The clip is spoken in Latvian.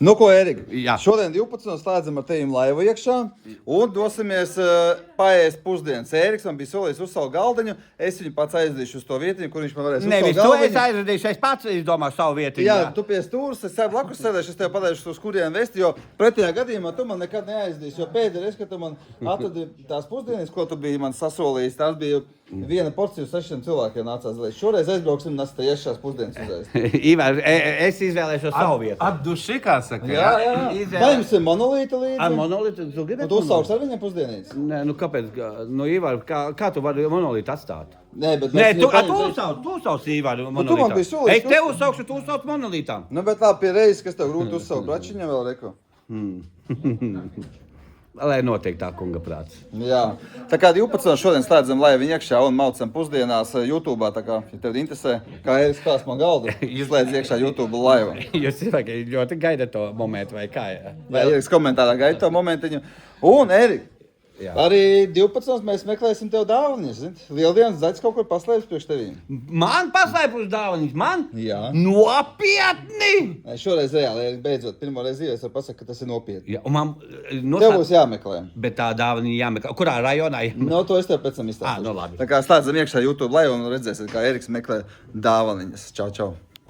Nu, ko, Erika? Jā. Šodien 12. slēdzam ar tevim laivu iekšā un dosimies paēst pusdienas. Eriks man bija solījis uz savu galdiņu, es viņu pats aizdīšu uz to vietiņu, kur viņš man varēs uz Nevis savu to galdiņu. es aizradīšu, es pats izdomāšu savu vietu. Jā, tu pie stūras, es sev blakus sēdēšu, es tev pateikšu, uz kuriem vesti, jo pretējā gadījumā tu man nekad neaizdīsi, jo pēdējais, kad tu man atradi tās pusdienas, ko tu biji man sasolījis, tās bija viena porcija 6 cilvēkiem nācās dalīt. Šoreiz aizbrauksim un esat iešās pusdienas uzēst. Ivar, es izvēlēšos savu vietu. Atduši, kā saka. Jā. Vai jums ir monolīta līdzi? Ar monolītu tu gribētu? Un tu uzsauks ar viņiem pusdienītes? Nē, nu kāpēc? Nu, Ivar, kā tu vari monolītu atstāt? Nē, bet Nē, mēs tu viņu sauc Ivaru man monolītām. biji solījis, Es tev uzsaukšu, tu uzsauc monolītām. Nu, bet labi, pie reizes, kas tev grūti uzsaukt bračiņa vēl, Reko? Lai notiek tā kunga prāts. Jā. Tā kā 12. šodien slēdzam laivu iekšā un maucam pusdienās YouTube'ā, tā kā, ja tev interesē, kā Eriks klās man galdu, slēdz iekšā YouTube laivu. Jūs cilvēki ļoti gaida to momentu, vai kā? Jā, Eriks komentārā gaida to momentiņu. Un, Erika, Jā. arī 12. mēs meklēsim tev dāvanas, zini? Lieldienas zaļs kaut kur paslēpjas priekš tevīm. Man paslēpus dāvanas, man? Jā. Nopietni! Nē, šoreiz reāli, Erika, beidzot, pirmo reizi dzīvē es varu pasakt, ka tas ir nopietni. Ja, un man, Tev būs jāmeklē. Bet tā dāvana jāmeklē. Kurā rajonā? No, to es tev pēc tam izstāstīšu. Nu labi. Tā kā slēdzam iekšā YouTube laivu un redzēsiet, kā Eriks meklē dāvaniņas. Čau, čau.